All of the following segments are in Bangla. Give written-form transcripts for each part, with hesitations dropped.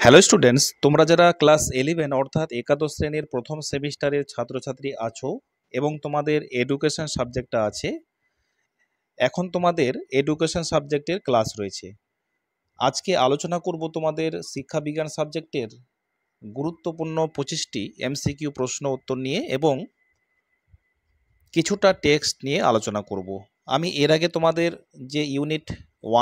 হ্যালো স্টুডেন্টস, তোমরা যারা ক্লাস 11 অর্থাৎ একাদশ শ্রেণীর প্রথম সেমিস্টারের ছাত্রছাত্রী আছো এবং তোমাদের এডুকেশন সাবজেক্টটা আছে, এখন তোমাদের এডুকেশন সাবজেক্টের ক্লাস রয়েছে। আজকে আলোচনা করব তোমাদের শিক্ষা বিজ্ঞান সাবজেক্টের গুরুত্বপূর্ণ 25টি এমসিকিউ প্রশ্ন উত্তর নিয়ে এবং কিছুটা টেক্সট নিয়ে আলোচনা করব। আমি এর আগে তোমাদের যে ইউনিট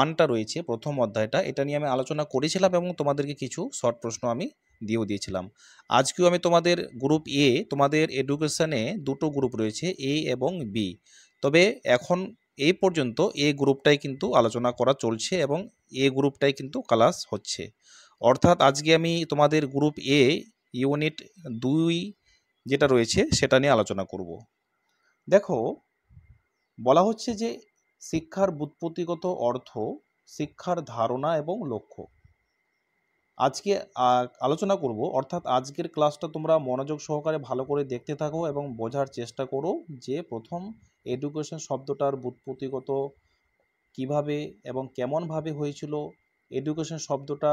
1টা রয়েছে, প্রথম অধ্যায়টা, এটা নিয়ে আমি আলোচনা করেছিলাম এবং তোমাদেরকে কিছু শর্ট প্রশ্ন আমি দিয়েও দিয়েছিলাম। আজকেও আমি তোমাদের গ্রুপ এ, তোমাদের এডুকেশনে দুটো গ্রুপ রয়েছে, এ এবং বি। তবে এখন এই পর্যন্ত এ গ্রুপটাই কিন্তু আলোচনা করা চলছে এবং এ গ্রুপটাই কিন্তু ক্লাস হচ্ছে। অর্থাৎ আজকে আমি তোমাদের গ্রুপ এ ইউনিট 2 যেটা রয়েছে সেটা নিয়ে আলোচনা করব। দেখো, বলা হচ্ছে যে শিক্ষার ব্যুৎপত্তিগত অর্থ, শিক্ষার ধারণা এবং লক্ষ্য। আজকে আলোচনা করব, অর্থাৎ আজকের ক্লাসটা তোমরা মনোযোগ সহকারে ভালো করে দেখতে থাকো এবং বোঝার চেষ্টা করো যে প্রথম এডুকেশন শব্দটার ব্যুৎপত্তিগত কিভাবে এবং কেমনভাবে হয়েছিল। এডুকেশন শব্দটা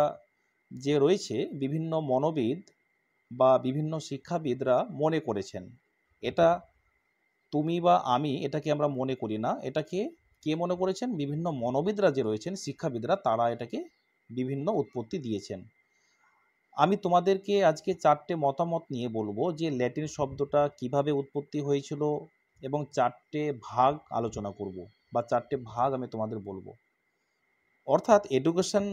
যে রয়েছে বিভিন্ন মনোবিদ বা বিভিন্ন শিক্ষাবিদরা মনে করেছেন। এটা তুমি বা আমি এটাকে আমরা মনে করি না, এটাকে কে মনে করেছেন? বিভিন্ন মনোবিদরা যে রয়েছেন, শিক্ষাবিদরা, তারা এটাকে বিভিন্ন উৎপত্তি দিয়েছেন। আমি তোমাদেরকে আজকে 4টে মতামত নিয়ে বলবো যে ল্যাটিন শব্দটা কিভাবে উৎপত্তি হয়েছিল এবং 4টে ভাগ আলোচনা করব বা 4টে ভাগ আমি তোমাদের বলবো। অর্থাৎ এডুকেশন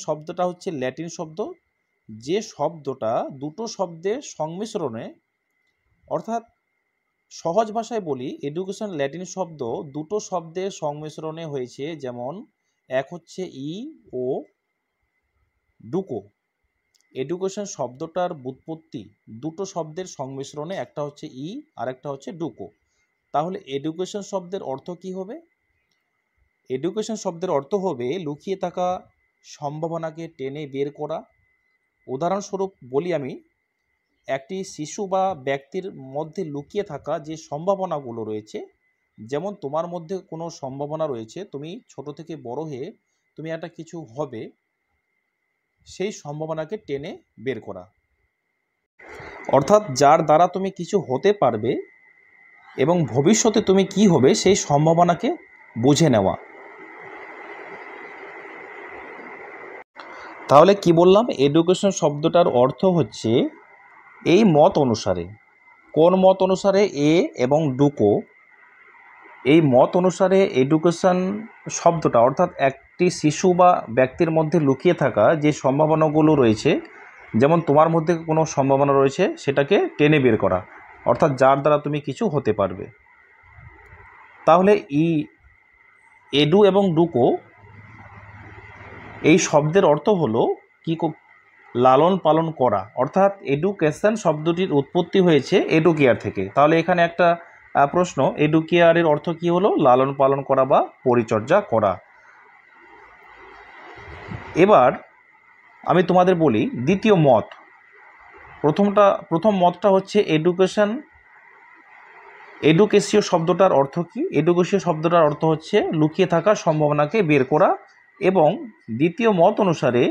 শব্দটা হচ্ছে ল্যাটিন শব্দ, যে শব্দটা দুটো শব্দের সংমিশ্রণে, অর্থাৎ সহজ ভাষায় বলি, এডুকেশন ল্যাটিন শব্দ দুটো শব্দের সংমিশ্রণে হয়েছে। যেমন এক হচ্ছে ই ও ডুকো। এডুকেশন শব্দটার ব্যুৎপত্তি দুটো শব্দের সংমিশ্রণে, একটা হচ্ছে ই আর একটা হচ্ছে ডুকো। তাহলে এডুকেশন শব্দের অর্থ কি হবে? এডুকেশন শব্দের অর্থ হবে লুকিয়ে থাকা সম্ভাবনাকে টেনে বের করা। উদাহরণস্বরূপ বলি আমি, একটি শিশু বা ব্যক্তির মধ্যে লুকিয়ে থাকা যে সম্ভাবনাগুলো রয়েছে, যেমন তোমার মধ্যে কোনো সম্ভাবনা রয়েছে, তুমি ছোট থেকে বড় হয়ে তুমি একটা কিছু হবে, সেই সম্ভাবনাকে টেনে বের করা। অর্থাৎ যার দ্বারা তুমি কিছু হতে পারবে এবং ভবিষ্যতে তুমি কি হবে সেই সম্ভাবনাকে বুঝে নেওয়া। তাহলে কি বললাম? এডুকেশন শব্দটার অর্থ হচ্ছে এই মত অনুসারে। কোন মত অনুসারে? এ এবং ডুকো। এই মত অনুসারে এডুকেশন শব্দটা, অর্থাৎ একটি শিশু বা ব্যক্তির মধ্যে লুকিয়ে থাকা যে সম্ভাবনাগুলো রয়েছে, যেমন তোমার মধ্যে কোনো সম্ভাবনা রয়েছে, সেটাকে টেনে বের করা, অর্থাৎ যার দ্বারা তুমি কিছু হতে পারবে। তাহলে এডু এবং ডুকো এই শব্দের অর্থ হলো কি? লালন পালন করা। অর্থাৎ এডুকেশন শব্দটির উৎপত্তি হয়েছে এডুকেয়ার থেকে। তাহলে এখানে একটা প্রশ্ন, এডুকেয়ারের অর্থ কি হলো? লালন পালন করা বা পরিচর্যা করা। এবার আমি তোমাদের বলি দ্বিতীয় মত। প্রথম মতটা হচ্ছে এডুকেশীয় শব্দটার অর্থ কি? এডুকেশীয় শব্দটার অর্থ হচ্ছে লুকিয়ে থাকা সম্ভাবনাকে বের করা। এবং দ্বিতীয় মত অনুসারে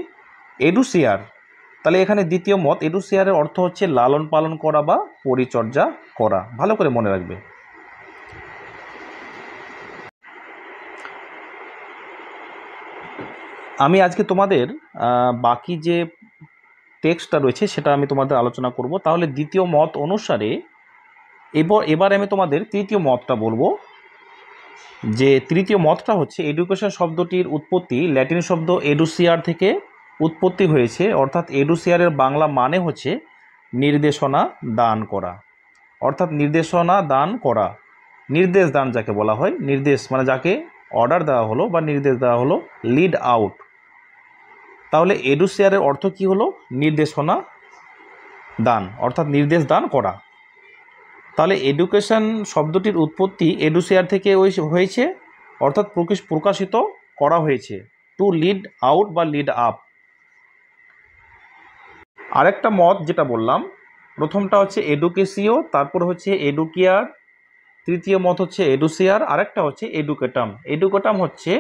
এডুসিয়ার, তাহলে এখানে দ্বিতীয় মত, এডুসিয়ারের অর্থ হচ্ছে লালন পালন করা বা পরিচর্যা করা। ভালো করে মনে রাখবে। আমি আজকে তোমাদের বাকি যে টেক্সটটা রয়েছে সেটা আমি তোমাদের আলোচনা করব। তাহলে দ্বিতীয় মত অনুসারে এবার আমি তোমাদের তৃতীয় মতটা বলবো। যে তৃতীয় মতটা হচ্ছে এডুকেশন শব্দটির উৎপত্তি ল্যাটিন শব্দ এডুসিয়ার থেকে উৎপত্তি হয়েছে। অর্থাৎ এডুসিয়ারের বাংলা মানে হচ্ছে নির্দেশনা দান করা। অর্থাৎ নির্দেশনা দান করা, নির্দেশ দান যাকে বলা হয়। নির্দেশ মানে যাকে অর্ডার দেওয়া হলো বা নির্দেশ দেওয়া হলো, লিড আউট। তাহলে এডুসিয়ারের অর্থ কি হলো? নির্দেশনা দান, অর্থাৎ নির্দেশ দান করা। তাহলে এডুকেশন শব্দটির উৎপত্তি এডুসিয়ার থেকে হয়েছে, অর্থাৎ প্রকাশিত করা হয়েছে, টু লিড আউট বা লিড আপ। আরেকটা মত যেটা বললাম, প্রথমটা হচ্ছে এডুকেশীয়, তারপর হচ্ছে এডুকেয়ার, তৃতীয় মত হচ্ছে এডুসিয়ার, আরেকটা হচ্ছে এডুকেটাম। এডুকেটাম হচ্ছে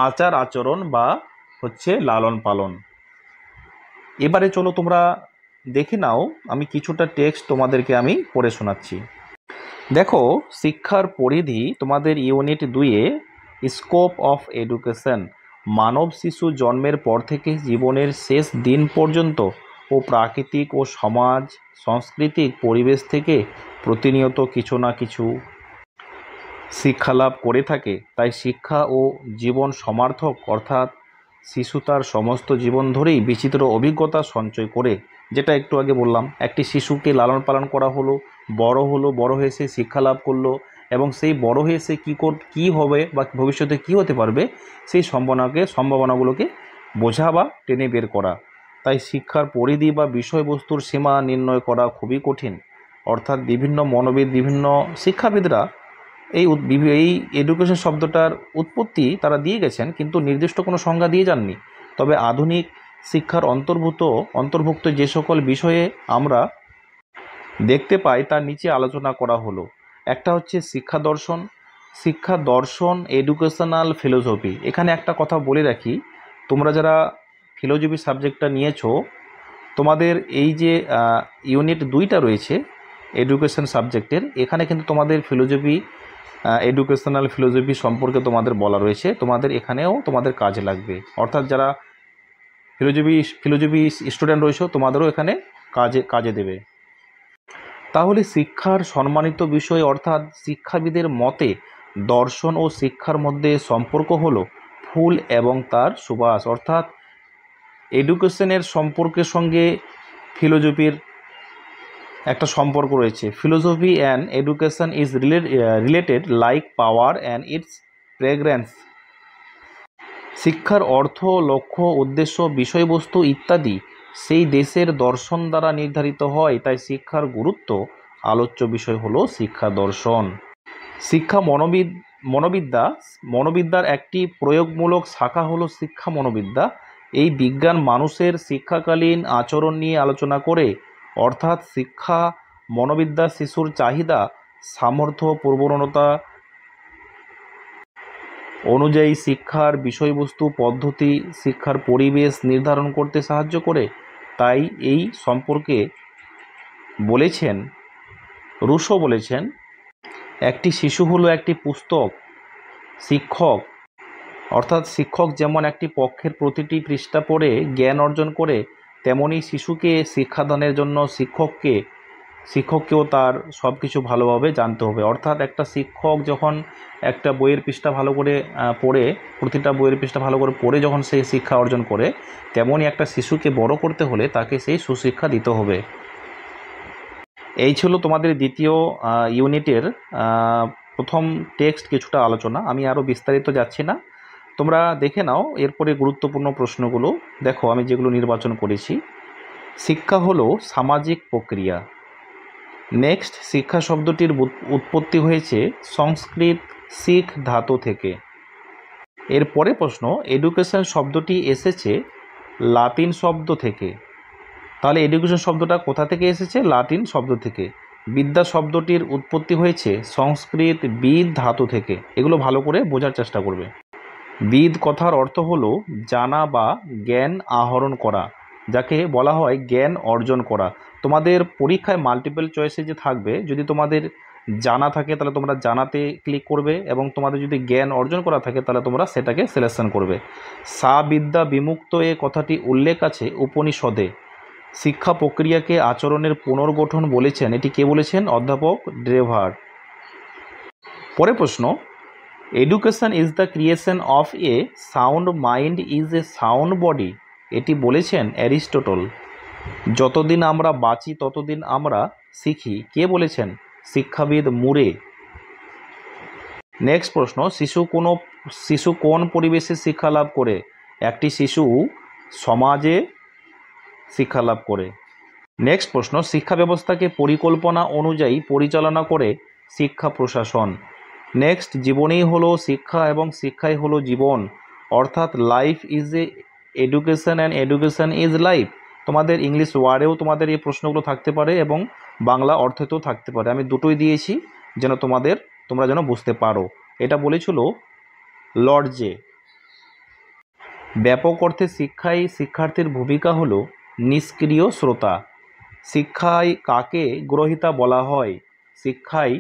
আচার আচরণ বা হচ্ছে লালন পালন। এবারে চলো তোমরা দেখে নাও, আমি কিছুটা টেক্সট তোমাদেরকে আমি পড়ে শোনাচ্ছি। দেখো, শিক্ষার পরিধি তোমাদের ইউনিট 2-এ স্কোপ অফ এডুকেশন, মানব শিশু জন্মের পর থেকে জীবনের শেষ দিন পর্যন্ত ও প্রাকৃতিক ও সমাজ সাংস্কৃতিক পরিবেশ থেকে প্রতিনিয়ত কিছু না কিছু শিক্ষা লাভ করে থাকে। তাই শিক্ষা ও জীবন সমার্থক, অর্থাৎ শিশু তার সমস্ত জীবন ধরেই বিচিত্র অভিজ্ঞতা সঞ্চয় করে। যেটা একটু আগে বললাম, একটি শিশুকে লালন পালন করা হলো, বড় হয়ে সে শিক্ষা লাভ করলো, এবং সেই বড় হয়ে সে কী হবে বা ভবিষ্যতে কী হতে পারবে সেই সম্ভাবনাগুলোকে বোঝা বা টেনে বের করা। তাই শিক্ষার পরিধি বা বিষয়বস্তুর সীমা নির্ণয় করা খুবই কঠিন। অর্থাৎ বিভিন্ন শিক্ষাবিদরা এই এডুকেশন শব্দটার উৎপত্তি তারা দিয়ে গেছেন, কিন্তু নির্দিষ্ট কোনো সংজ্ঞা দিয়ে যাননি। তবে আধুনিক শিক্ষার অন্তর্ভুক্ত যে সকল বিষয়ে আমরা দেখতে পাই তার নিচে আলোচনা করা হলো। একটা হচ্ছে শিক্ষা দর্শন এডুকেশনাল ফিলোসফি। এখানে একটা কথা বলে রাখি, তোমরা যারা ফিলোসফি সাবজেক্টটা নিয়েছো, তোমাদের এই যে ইউনিট 2টা রয়েছে এডুকেশন সাবজেক্টের, এখানে কিন্তু তোমাদের এডুকেশনাল ফিলোসফি সম্পর্কে তোমাদের বলা রয়েছে। তোমাদের এখানেও তোমাদের কাজে লাগবে। অর্থাৎ যারা ফিলোসফি স্টুডেন্ট রয়েছে তোমাদেরও এখানে কাজে দেবে। তাহলে শিক্ষার সম্মানিত বিষয়, অর্থাৎ শিক্ষাবিদের মতে দর্শন ও শিক্ষার মধ্যে সম্পর্ক হলো ফুল এবং তার সুবাস। অর্থাৎ এডুকেশনের সম্পর্কের সঙ্গে ফিলোসফির একটা সম্পর্ক রয়েছে। Philosophy and education is related like power and it's fragrance. শিক্ষার অর্থ, লক্ষ্য, উদ্দেশ্য, বিষয়বস্তু ইত্যাদি সেই দেশের দর্শন দ্বারা নির্ধারিত হয়। তাই শিক্ষার গুরুত্ব আলোচ্য বিষয় হলো শিক্ষা দর্শন। শিক্ষা মনোবিদ্যার একটি প্রয়োগমূলক শাখা হলো শিক্ষা মনোবিদ্যা। এই বিজ্ঞান মানুষের শিক্ষাকালীন আচরণ নিয়ে আলোচনা করে। অর্থাৎ শিক্ষা মনোবিদ্যা শিশুর চাহিদা, সামর্থ্য, প্রবণতা অনুযায়ী শিক্ষার বিষয়বস্তু, পদ্ধতি, শিক্ষার পরিবেশ নির্ধারণ করতে সাহায্য করে। তাই এই সম্পর্কে রুশো বলেছেন, একটি শিশু হলো একটি পুস্তক। শিক্ষক যেমন একটি পক্ষের প্রতিটি পৃষ্ঠা পড়ে জ্ঞান অর্জন করে, তেমনি শিশুকে শিক্ষাদানের জন্য শিক্ষককেও তার সব কিছু ভালোভাবে জানতে হবে। অর্থাৎ একটা শিক্ষক যখন একটা বইয়ের পৃষ্ঠা ভালো করে পড়ে, প্রতিটা বইয়ের পৃষ্ঠা ভালো করে পড়ে যখন সেই শিক্ষা অর্জন করে, তেমনই একটা শিশুকে বড় করতে হলে তাকে সেই সুশিক্ষা দিতে হবে। এই ছিল তোমাদের দ্বিতীয় ইউনিটের প্রথম টেক্সট কিছুটা আলোচনা। আমি আরও বিস্তারিত যাচ্ছি না, তোমরা দেখে নাও এরপরে গুরুত্বপূর্ণ প্রশ্নগুলো। দেখো আমি যেগুলো নির্বাচন করেছি। শিক্ষা হলো সামাজিক প্রক্রিয়া। নেক্সট, শিক্ষা শব্দটির উৎপত্তি হয়েছে সংস্কৃত শিখ ধাতু থেকে। এরপরে প্রশ্ন, এডুকেশন শব্দটি এসেছে লাতিন শব্দ থেকে। তাহলে এডুকেশন শব্দটা কোথা থেকে এসেছে? লাতিন শব্দ থেকে। বিদ্যা শব্দটির উৎপত্তি হয়েছে সংস্কৃত বিদ ধাতু থেকে। এগুলো ভালো করে বোঝার চেষ্টা করবে। বিদ কথার অর্থ হলো জানা বা জ্ঞান আহরণ করা, যাকে বলা হয় জ্ঞান অর্জন করা। তোমাদের পরীক্ষায় মাল্টিপল চয়েসে যে থাকবে, যদি তোমাদের জানা থাকে তাহলে তোমরা জানাতে ক্লিক করবে, এবং তোমাদের যদি জ্ঞান অর্জন করা থাকে তাহলে তোমরা সেটাকে সিলেকশন করবে। সা বিদ্যা বিমুক্ত এ কথাটি উল্লেখ আছে উপনিষদে। শিক্ষা প্রক্রিয়াকে আচরণের পুনর্গঠন বলেছেন। এটি কে বলেছেন? অধ্যাপক ড্রেভার। পরের প্রশ্ন, education is the creation of a sound mind is a sound body. এটি বলেছেন অ্যারিস্টটল। যতদিন আমরা বাঁচি ততদিন আমরা শিখি। কে বলেছেন? শিক্ষাবিদ মুরে। নেক্সট প্রশ্ন, শিশু কোন পরিবেশে শিক্ষা লাভ করে? একটি শিশু সমাজে শিক্ষা লাভ করে। নেক্সট প্রশ্ন, শিক্ষা ব্যবস্থাকে পরিকল্পনা অনুযায়ী পরিচালনা করে শিক্ষা প্রশাসন। নেক্সট, জীবনেই হলো শিক্ষা এবং শিক্ষাই হলো জীবন। অর্থাৎ life is a education and education is life. তোমাদের ইংলিশ ওয়ার্ডেও তোমাদের এই প্রশ্নগুলো থাকতে পারে এবং বাংলা অর্থেতেও থাকতে পারে। আমি দুটোই দিয়েছি যেন তোমরা যেন বুঝতে পারো। এটা বলেছিল লর্ড জে। ব্যাপক অর্থে শিক্ষায় শিক্ষার্থীর ভূমিকা হলো নিষ্ক্রিয় শ্রোতা। শিক্ষায় কাকে গ্রহীতা বলা হয়? শিক্ষায়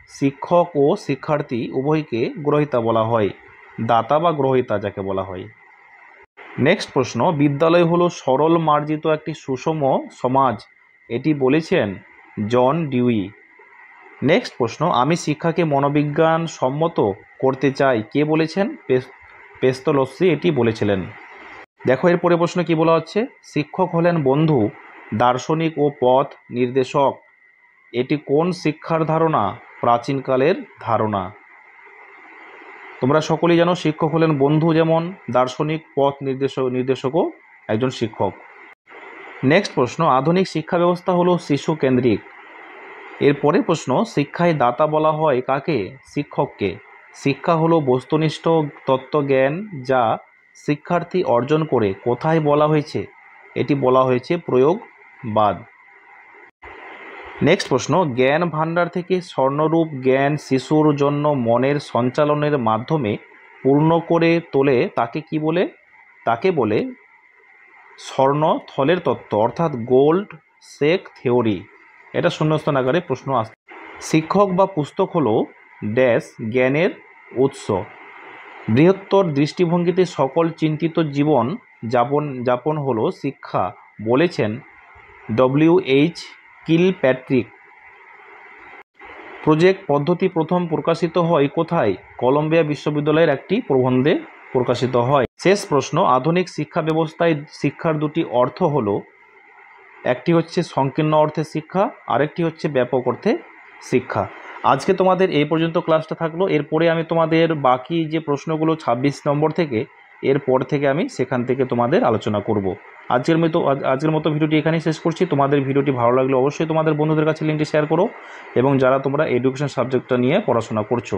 শিক্ষক ও শিক্ষার্থী উভয়কে গ্রহীতা বলা হয়, দাতা বা গ্রহীতা যাকে বলা হয়। নেক্সট প্রশ্ন, বিদ্যালয় হলো সরল মার্জিত একটি সুষম সমাজ, এটি বলেছেন জন ডিউই। নেক্সট প্রশ্ন, আমি শিক্ষাকে মনোবিজ্ঞান সম্মত করতে চাই, কে বলেছেন? পেস্তলস্যি এটি বলেছিলেন। দেখো এরপরে প্রশ্ন কি বলা হচ্ছে, শিক্ষক হলেন বন্ধু, দার্শনিক ও পথ নির্দেশক, এটি কোন শিক্ষার ধারণা? প্রাচীনকালের ধারণা। তোমরা সকলেই জানো শিক্ষক হলেন বন্ধু, যেমন দার্শনিক, পথ নির্দেশকও একজন শিক্ষক। নেক্সট প্রশ্ন, আধুনিক শিক্ষা ব্যবস্থা হলো শিশু কেন্দ্রিক। এরপরের প্রশ্ন, শিক্ষায় দাতা বলা হয় কাকে? শিক্ষককে। শিক্ষা হলো বস্তুনিষ্ঠ তত্ত্বজ্ঞান যা শিক্ষার্থী অর্জন করে, কোথায় বলা হয়েছে? এটি বলা হয়েছে প্রয়োগবাদ। নেক্সট প্রশ্ন, জ্ঞান ভাণ্ডার থেকে স্বর্ণরূপ জ্ঞান শিশুর জন্য মনের সঞ্চালনের মাধ্যমে পূর্ণ করে তোলে, তাকে কি বলে? তাকে বলে স্বর্ণ থলের তত্ত্ব, অর্থাৎ গোল্ড শেক থিওরি। এটা শূন্যস্থান আকারে প্রশ্ন আসে। শিক্ষক বা পুস্তক হলো ড্যাশ জ্ঞানের উৎস। বৃহত্তর দৃষ্টিভঙ্গিতে সকল চিন্তিত জীবন যাপন হলো শিক্ষা, বলেছেন ডব্লিউ.এইচ. কিলপ্যাট্রিক। প্রজেক্ট পদ্ধতি প্রথম প্রকাশিত হয় কোথায়? কলম্বিয়া বিশ্ববিদ্যালয়ের একটি প্রবন্ধে প্রকাশিত হয়। শেষ প্রশ্ন, আধুনিক শিক্ষা ব্যবস্থায় শিক্ষার দুটি অর্থ হলো, একটি হচ্ছে সংকীর্ণ অর্থে শিক্ষা, আরেকটি হচ্ছে ব্যাপক অর্থে শিক্ষা। আজকে তোমাদের এই পর্যন্ত ক্লাসটা থাকলো। এরপরে আমি তোমাদের বাকি যে প্রশ্নগুলো 26 নম্বর থেকে, এরপর থেকে আমি সেখান থেকে তোমাদের আলোচনা করব। আজকের মতো ভিডিওটি এখানেই শেষ করছি। তোমাদের ভিডিওটি ভালো লাগলে অবশ্যই তোমাদের বন্ধুদের কাছে লিঙ্কটি শেয়ার করো, এবং যারা তোমরা এডুকেশন সাবজেক্টটা নিয়ে পড়াশোনা করছো